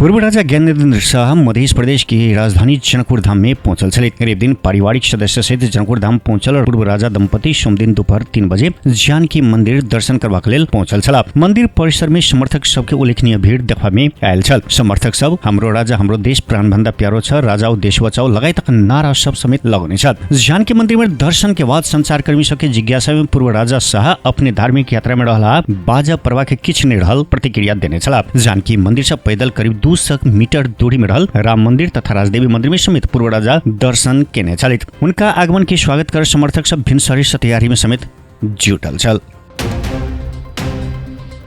पूर्व राजा ज्ञानेन्द्र शाह मध्य प्रदेश की राजधानी जनकपुर धाम में पहुंचल छले। करीब दिन पारिवारिक सदस्य सहित जनकपुर धाम पहुंचल और पूर्व राजा दंपति सोमदिन दोपहर 3 बजे जानकी मंदिर दर्शन करबाक लेल पहुंचल छला। मंदिर परिसर में समर्थक सबके उल्लेखनीय भीड़ देखबा में आयल छल। समर्थक सब हमरो राजा हमरो देश प्राण भंदा प्यारो छ, राजाओ देश बचाओ लगायत नारा सब समेत लगौने छल। जानकी मंदिर में दर्शन के बाद संचारकर्मी सबके जिज्ञासा में पूर्व राजा शाह अपने धार्मिक यात्रा में रहला बाजा परवा के किछ नहीं रहल प्रतिक्रिया देने छला। जानकी मंदिर से पैदल करीब 200 मीटर दूरी में रहल राम मंदिर तथा राजदेवी मंदिर में समेत पूर्व राजा दर्शन केने छलित। उनका आगमन के स्वागत कर समर्थक सब भिनसरी से तैयारी में समेत जुटल छल।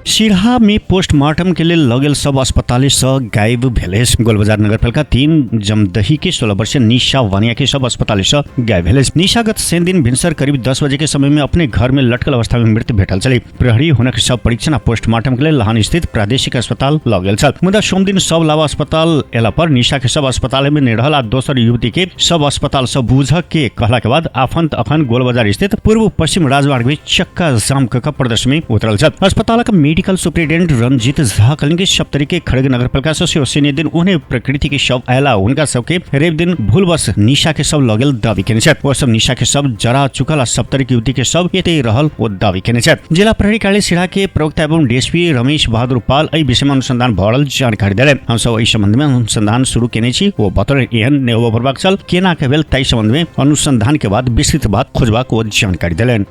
सिरहा में पोस्टमार्टम के लिए लगेल सब अस्पताल से गायब भेलेस। गोलबाजार नगरपालिका 3 जमदही के 16 वर्षीय निशा वानिया के सब अस्पताल से गायब भेलेस। निशा गत शनि दिन भिनसर करीब 10 बजे के समय में अपने घर में लटकल अवस्था में मृत्यु भेटल छल। प्रहरी हुनक सब परीक्षण पोस्टमार्टम के लिए लहान स्थित प्रादेशिक अस्पताल ल गेल छल। मुदा सोम दिन सब लावा अस्पताल एला पर निशा के सब अस्पताल में नहीं रहल आ दोसर युवती के सब अस्पताल से बूझ के कहला के बाद आफंत अखन गोलबाजार स्थित पूर्व पश्चिम राजमार्ग में चक्का जाम क प्रदर्शन में उतरल छल। अस्पताल का मेडिकल सुप्रिंटेंडेंट रंजीत झा कहलन कि सप्तरी के खड़ग नगरपालिका से शनि दिन उन्हें प्रकृति के शव आयला उनका सबके रेप दिन भूलवश निशा के सब लगेल दावी केने छथि। वो सब निशा के सब जरा चुकल आ सप्तरी की युवती के सब एते रहल वो दावी केने छथि। जिला प्रहरी कार्यालय सिरहा के प्रवक्ता एवं डीएसपी रमेश बहादुर पाल एहि विषय में अनुसंधान भरल जानकारी देले। हम सब एहि संबंध में अनुसंधान शुरू केने छी। वो बतौर एहन ने होबरबाक छल केना के भेल ताहि संबंध में अनुसंधान के बाद विस्तृत बात खोजबाक वो जानकारी देलन।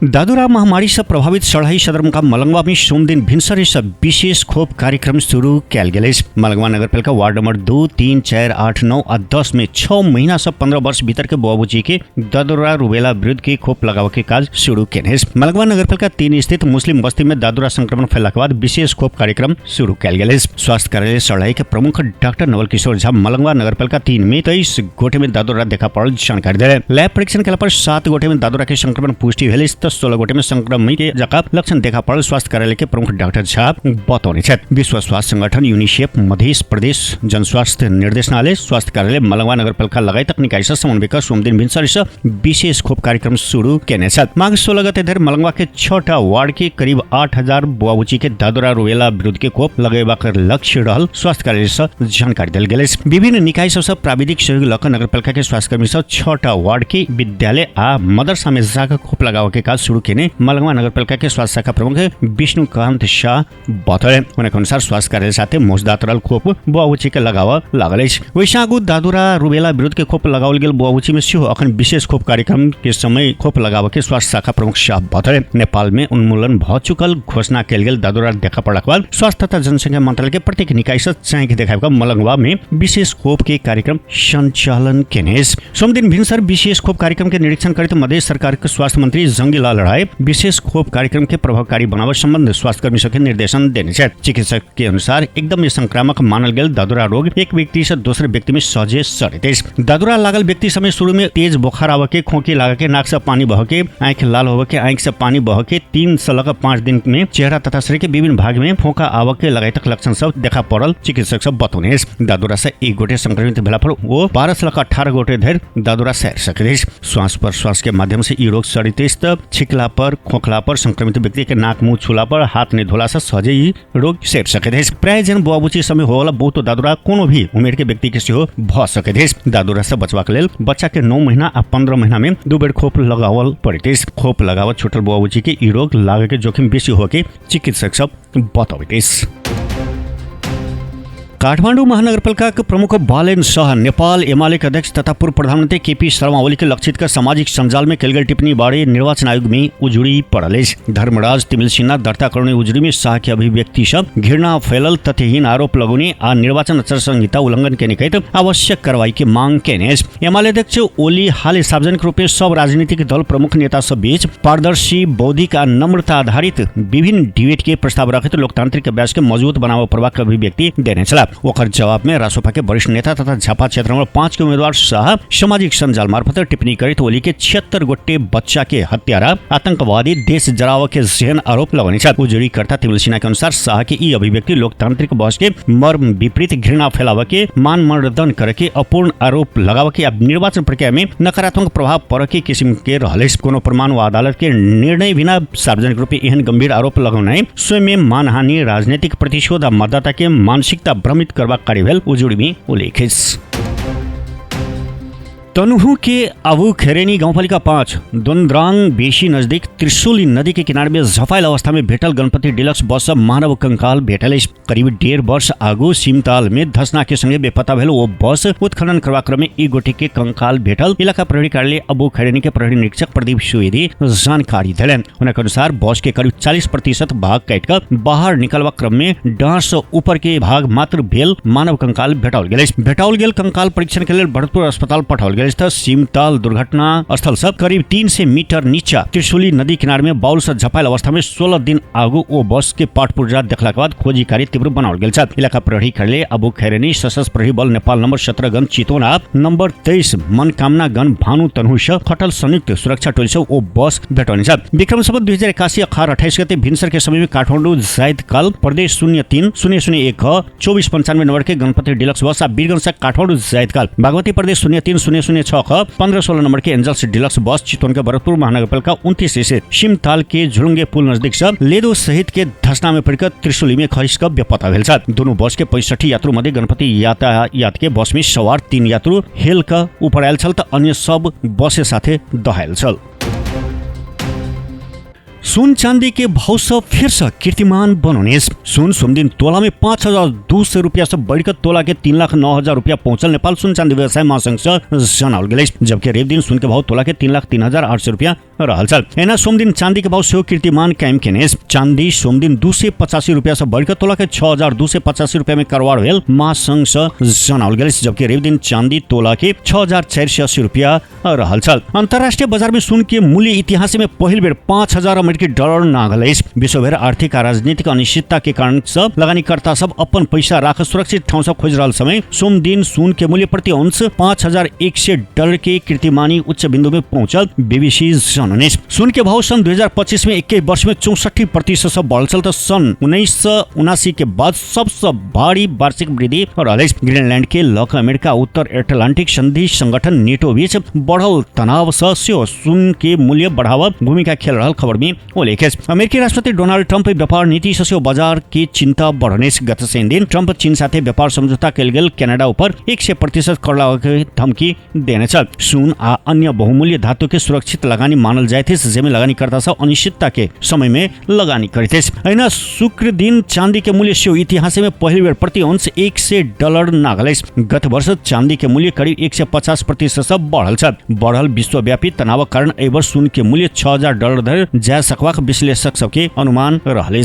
दादुरा महामारी से प्रभावित सड़ाई सदरमुकाम मलंगवा में सोम दिन भिनसरे से विशेष खोप कार्यक्रम शुरू कैल गेल। मलंगवा नगरपालिका वार्ड नंबर 2, 3, 4, 8, 9 और 10 में 6 महीना से 15 वर्ष भीतर के बुआबुची के दादुरा रुबेला विरुद्ध के खोप लगाव के काज शुरू केने। मलंगवा नगरपालिका 3 स्थित मुस्लिम बस्ती में दादुरा संक्रमण फैला के बाद विशेष खोप कार्यक्रम शुरू कैल गेल। स्वास्थ्य कार्यालय सड़ाई के प्रमुख डॉक्टर नवल किशोर झा मलंगवा नगरपालिका 3 में 23 गोटे में दादुरा देखा पड़ल जानकारी दिले। लैब परीक्षण के पर 7 गोटे में दादुरा के संक्रमण पुष्टि भेल। 16 गोटे में संक्रमण के जगह लक्षण देखा पड़ल स्वास्थ्य कार्यालय के प्रमुख डॉक्टर झा बतौने छथि। विश्व स्वास्थ्य संगठन यूनिसेफ मध्य प्रदेश जन स्वास्थ्य निर्देशनालय स्वास्थ्य कार्यालय मलंगवा नगरपालिका लगायत निकाय से समन्वय कर सोम दिन भिनसर से विशेष खोप कार्यक्रम शुरू केने छथि। माघ 16 गते धरि मलंगवा के 6टा वार्ड के करीब 8000 बुआबुची के दादुरा रुबेला विरुद्ध के खोप लगेबाक लक्ष्य रहल स्वास्थ्य कार्यालय से जानकारी देल गेल। विभिन्न निकाय सब प्राविधिक सहयोग लक नगरपालिका के स्वास्थ्यकर्मी सब 6टा वार्ड के विद्यालय आ मदरसा में जाकर खोप लगाव के काज शुरू केने मलंगवा नगरपालिका के स्वास्थ्य शाखा प्रमुख विष्णुकांत शाह बतौले। उनके अनुसार स्वास्थ्य कार्यालय साथे मौजदात रहल खोप बुआबुची के लगाव लागल अछि। वैसे आगू दादुरा रुबेला विरुद्ध के खोप लगावल गेल बुआबुची में सेहो अखन विशेष खोप कार्यक्रम के समय खोप लगाव के स्वास्थ्य शाखा प्रमुख शाह बतौले। नेपाल में उन्मूलन भ चुकल घोषणा कैल गेल दादुरा देखा पड़ला के बाद स्वास्थ्य तथा जनसंख्या मंत्रालय के प्रत्येक निकाय से चाहे के देखाब मलंगवा में विशेष खोप के कार्यक्रम संचालन केने। सोम दिन भिनसर विशेष खोप कार्यक्रम के निरीक्षण करते मध्य सरकार के स्वास्थ्य मंत्री जंगीलाल राय विशेष खोप कार्यक्रम के प्रभावकारी बनावे संबंध स्वास्थ्य कर्मी सबके निर्देशन देने छथि। चिकित्सक के अनुसार एकदम संक्रामक मानल गेल दादुरा रोग एक व्यक्ति से दूसरे व्यक्ति में सहजे सड़ते। दादुरा लागल व्यक्ति समय शुरू में तेज बुखार आवे के, खोखी लागे के, नाक से पानी बह के, आंख लाल होवे के, आंख से पानी बह के, 3 से लेकर 5 दिन में चेहरा तथा शरीर के विभिन्न भाग में फोका आवे के लगायत लक्षण सब देखा पड़ल चिकित्सक सब बतौने। दादुरा से 1 गोटे संक्रमित भेला पर वो 12 से लेकर 18 गोटे धरि दादुरा सह सकते। श्वास प्रश्वास के माध्यम से ई रोग सड़ते। छिकला पर, खोखला पर, संक्रमित व्यक्ति के नाक मुंह छूला पर, हाथ ने धोला से सहजे ही रोग सेप सकते हैं। प्राय जन बुआबुची समय होवाला बहुत दादुरा कोनो भी उमेर के व्यक्ति के सेहो भ सकते हैं। दादुरा से बचवाक लेल बच्चा के 9 महीना आ 15 महीना में 2 बेर खोप लगावल पड़ते। खोप लगावल छूटल बुआबुची के ई रोग लागे के जोखिम बेसी होके चिकित्सक सब बतावते। काठमाडौँ महानगरपालिका के प्रमुख बालेन शाह नेपाल एमाले के अध्यक्ष तथा पूर्व प्रधानमंत्री केपी शर्मा ओली के लक्षित कर सामाजिक संजाल में कैल गेल टिप्पणी बारे निर्वाचन आयोग में उजुड़ी पड़ल। धर्मराज तिमिल सिन्हा दर्ता करने उजुड़ी में शाह के अभिव्यक्ति सब घृणा फैलल, तथ्यहीन आरोप लगौने आ निर्वाचन आचार संहिता उल्लंघन के निकट आवश्यक कार्रवाई के मांग केने। एमाले अध्यक्ष ओली हाल सार्वजनिक रूप में सब राजनीतिक दल प्रमुख नेता सब बीच पारदर्शी, बौद्धिक आ नम्रता आधारित विभिन्न डिबेट के प्रस्ताव रखते लोकतांत्रिक अभ्यास के मजबूत बनावा प्रभाव के अभिव्यक्ति देने छला। ओकर जवाब में रासोपा के वरिष्ठ नेता तथा झापा क्षेत्र में 5 के उम्मीदवार शाह सामाजिक संजाल मार्फत टिप्पणी करित ओली के 76 गोटे बच्चा के हत्यारा आतंकवादी देश जराव के जहन आरोप लगाने उजुरीकर्ता तिमिल सिन्हा के अनुसार शाह के ई अभिव्यक्ति लोकतांत्रिक बहस के मर्म विपरीत घृणा फैलाव के मान मर्दन करके अपूर्ण आरोप लगाव के निर्वाचन प्रक्रिया में नकारात्मक प्रभाव पड़ के किसिम के रहले कोनो प्रमाण व अदालत के निर्णय बिना सार्वजनिक रूप एहन गंभीर आरोप लगाउने स्वयं में मानहानि राजनीतिक प्रतिशोध आ मतदाता के मानसिकता भ्रमित करवा कार्य भेल उजुड़ी में उल्लेख तनहु के अबु खेरेनी गाउँपालिका 5 दोन्द्राङ बेसी नजदीक त्रिशुली नदी के किनारे में झफाइल अवस्था में भेटल गणपति डिलक्स बस मानव कंकाल भेटल करीब 1.5 वर्ष आगो सिमताल में धसना के संगे बेपत्ता भेल वो बस उत्खनन करवा क्रम में एक गोटे के कंकाल भेटल इलाका प्रहरी कार्यालय अबु खेरेनी के प्रहरी निरीक्षक प्रदीप सुवेदी जानकारी दिलन। उनके अनुसार बस के करीब 40% भाग काट कर बाहर निकलवा क्रम में डांस ऊपर के भाग मात्र भेल मानव कंकाल भेटाओल गेल कंकाल परीक्षण के लिए भरतपुर अस्पताल पठाओल सिमताल दुर्घटना स्थल से करीब 300 मीटर नीचा त्रिशुली नदी किनारे में बाउल से झपाइल अवस्था में 16 दिन आगू वो बस के पाटपुर्जा देखला के बाद खोजी कार्य तीव्र बनाओल गेल छ। इलाका प्रहरी कार्यालय अबु खैरेनी सशस्त्र प्रहरी बल नेपाल नंबर 17 गण चितोना नंबर 23 मनकामना गण भानु तनहुस खटल संयुक्त सुरक्षा टोली से वो बस भेटौने छ। विक्रम संवत 2081 अखार 28 गते भिनसर के समय में काठमाडौँ जायदकाल प्रदेश 03-001 2495 नंबर के गणपति डिलक्स बस वीरगंज से काठमाडौँ जायदकाल बागमती प्रदेश 03-006 15-16 नंबर के एंजल्स डिलक्स बस चितवन के भरतपुर महानगरपालिका 29 से सिमताल के झुलुंगे पुल नजदीक से लेदो सहित के धसना में पड़कर त्रिशुली में खइस का बेपत्ता भेल छ। दोनों बस के 65 यात्रु मध्ये गणपति यातायात के बस में सवार 3 यात्रु हेल का ऊपर आयल छल त अन्य सब बस साथे दहायल छल। सुन चांदी के भाव से फिर से कीर्तिमान बनाउने सुन सोमदिन तोला में 5,200 रुपया से बढ़कर तोला के 3,09,000 रुपया पहुंचल नेपाल सुन चांदी व्यवसाय महासंघ से जनाओल गेल जबकि रेव दिन सुन के भाव तोला के 3,03,800 रुपया रहल छल। एना सोमदिन चांदी के भाव से कीर्तिमान कायम केने चांदी सोमदिन 285 रुपया से बढ़कर तोला के 6,285 रुपया में कारोबार भेल महासंघ से जनाओल गेल जबकि रेव दिन चांदी तोला के 6,480 रुपया रहल छल। अंतर्राष्ट्रीय बाजार में सुन के मूल्य इतिहास में पहिल बेर 5,000 अमेरिकी डलर नागल विश्वभर आर्थिक और राजनीतिक अनिश्चितता के कारण सब लगानीकर्ता सब अपन पैसा राख सुरक्षित ठाउँ सब खोज रहल समय सोमदिन सुन के मूल्य प्रति अंश 5,100 डलर के कीर्तिमानी उच्च बिंदु में पहुंचल। बीबीसी जनने सुन के भाव सन 2025 में 21 वर्ष में 64% से बढ़ल छल। सन 1979 के बाद सबसे भारी वार्षिक वृद्धि रहल। ग्रीनलैंड के लक अमेरिका उत्तर एटलांटिक संधि संगठन नेटो बीच बढ़ल तनाव से सुन के मूल्य बढ़ावा भूमिका खेल रहा खबर में उल्लेख। अमेरिकी राष्ट्रपति डोनाल्ड ट्रम्प व्यापार नीति से बाजार की चिंता बढ़ने गत शनि दिन ट्रम्प चीन साथ व्यापार समझौता कल गेल कनाडा ऊपर 100% कर लगाने धमकी देने सुन आ अन्य बहुमूल्य धातु के सुरक्षित लगानी मानल जाए थे जेमे लगानीकर्ता सब अनिश्चितता के समय में लगानी करते। ऐना शुक्र दिन चांदी के मूल्य से इतिहास में पहली बार प्रति अंश $100 नागल। गत वर्ष चांदी के मूल्य करीब 150% से बढ़ल विश्वव्यापी तनाव कारण एहि वर्ष सुन के मूल्य $6,000 धरि जा सकबाक विश्लेषक सबके अनुमान रहले।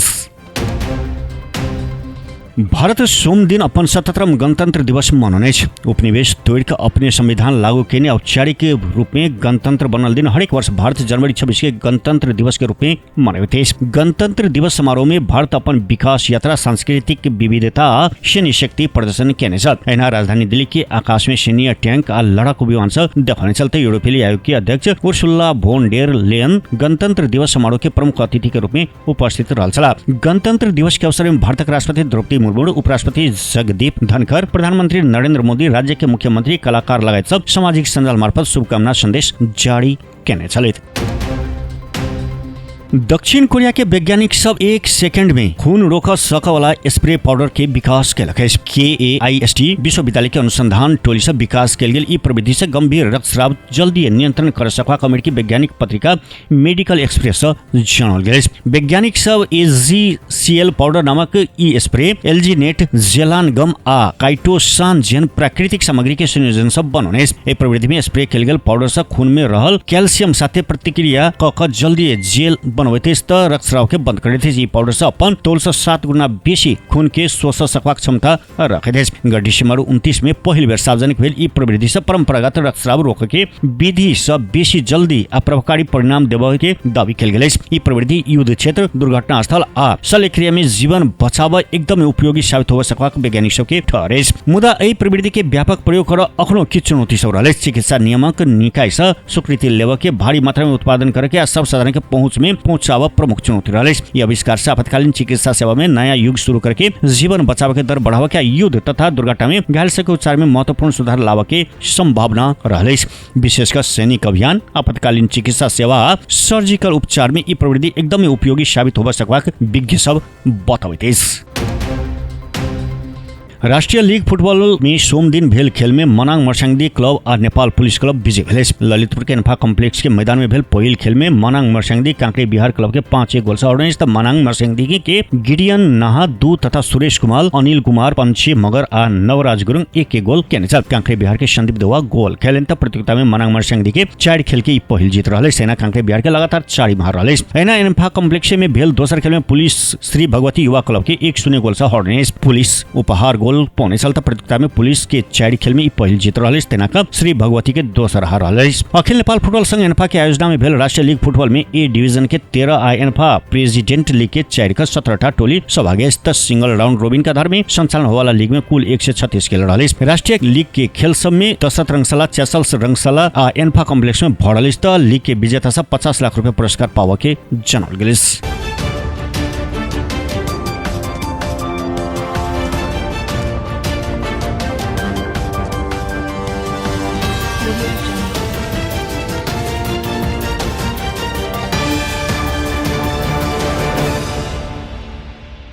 भारत सोम दिन अपन 77वां गणतंत्र दिवस मनाउने उपनिवेश तोड़ के अपने संविधान लागू केने औपचारिक रूप में गणतंत्र बनल दिन हरेक वर्ष भारत जनवरी 26 के गणतंत्र दिवस के रूप में मनाते। गणतंत्र दिवस समारोह में भारत अपन विकास यात्रा सांस्कृतिक विविधता सैन्य शक्ति प्रदर्शन केने ऐना राजधानी दिल्ली के आकाश में सैन्य टैंक आ लड़ाकू विमान से देखाने चलते यूरोपीय आयोग के अध्यक्ष उर्सुला वोन डेर लेयन गणतंत्र दिवस समारोह के प्रमुख अतिथि के रूप में उपस्थित रहल। गणतंत्र दिवस के अवसर में भारत राष्ट्रपति द्रौपदी मुर्मू, उपराष्ट्रपति जगदीप धनखड़, प्रधानमंत्री नरेंद्र मोदी, राज्य के मुख्यमंत्री, कलाकार लगायत सब सामाजिक संजाल मार्फत शुभकामना संदेश जारी केने छलैथ। दक्षिण कोरिया के वैज्ञानिक सब 1 सेकंड में खून रोक सके वाला स्प्रे पाउडर के विकास कैलक। KAIST विश्वविद्यालय के अनुसंधान टोली से विकास कैल गेल ई प्रविधि से गंभीर रक्तस्राव जल्दी नियंत्रण कर सकबाक अमेरिकी वैज्ञानिक पत्रिका मेडिकल एक्सप्रेस जानल गेल। वैज्ञानिक सब AGCL पाउडर नामक ई स्प्रे एल्जीनेट, जेलानगम आ काइटोसान जेन प्राकृतिक सामग्री के संयोजन से बनौने। ए प्रविधि में स्प्रे कैल गेल पाउडर से खून में रहल कैल्शियम साथे प्रतिक्रिया क जल्दी जेल बनवते त रक्तस्राव के बंद करते ई पाउडर से अपन तोल से 7 गुना बेसी खून के शोष सकबाक क्षमता रखते। गत डिसेम्बर 29 में पहिल बेर सार्वजनिक भेल ई प्रविधि से परंपरागत रक्तस्राव रोके के विधि से बेसी जल्दी आ प्रभावकारी परिणाम देबे के दावी कल गेल। ई प्रविधि युद्ध क्षेत्र, दुर्घटना स्थल आ शल्यक्रिया में जीवन बचाव एकदम उपयोगी साबित हो सकबाक वैज्ञानिक सबके ठहरे। मुदा एहि प्रविधि के व्यापक प्रयोग कर अखनो की चुनौती सब रहले। चिकित्सा नियामक निकाय से स्वीकृति लेवे के भारी मात्रा में उत्पादन करके सब साधारण के पहुंच में पहुंचाव प्रमुख चुनौती रहले। ये आविष्कार से आपातकालीन चिकित्सा सेवा में नया युग शुरू करके जीवन बचाव के दर बढ़ावा के युद्ध तथा दुर्घटना में घायल के उपचार में महत्वपूर्ण सुधार लावा के संभावना रहले। विशेषकर सैनिक अभियान, आपातकालीन चिकित्सा सेवा, सर्जिकल उपचार में ई प्रविधि एकदम उपयोगी साबित हो सकबाक विज्ञ सब बतावते। राष्ट्रीय लीग फुटबॉल में सोम दिन भेल खेल में मनाङ मर्स्याङ्दी क्लब और नेपाल पुलिस क्लब विजय भेले। ललितपुर के एन्फा कम्प्लेक्स के मैदान में भेल पहिल खेल में मनाङ मर्स्याङ्दी कांक्रे बिहार क्लब के 5-1 गोल से हराने। मनाङ मर्स्याङ्दी के गिडियन नाहा 2 तथा सुरेश कुमार, अनिल कुमार, पंछी मगर और नवराज गुरुङ 1-1 गोल केने। कांक्रे बिहार के संदीप देवा गोल खेले। प्रतियोगिता में मनाङ मर्स्याङ्दी के 4 खेल के पहिल जीत रहे। सेना कांक्रे बिहार के लगातार 4 हार रहे। सेना एन्फा कम्प्लेक्स में भेल दोसर खेल में पुलिस श्री भगवती युवा क्लब के 1-0 गोल से हराने। पुलिस उपहार गोल पौने चलता प्रतियोगिता में पुलिस के 4 खेल में पहिल जीत रहे। सेना का श्री भगवती के दोसर हार रहे। अखिल नेपाल फुटबॉल संघ एन्फा के आयोजना में भेल राष्ट्रीय लीग फुटबॉल में ए डिवीजन के 13 आ एन्फा प्रेसिडेंट लीग के 4 का 17 टोली सहभागी। सिंगल राउंड रोबिन का आधार में संचालन होने लीग में कुल 136 खेल रहे। राष्ट्रीय लीग के खेल सब में दशरथ रंगशाला, चैसल्स रंगशाला आ एन्फा कम्प्लेक्स में भरल लीग के विजेता सब 50 लाख रुपया पुरस्कार पावा के जनावल गेल।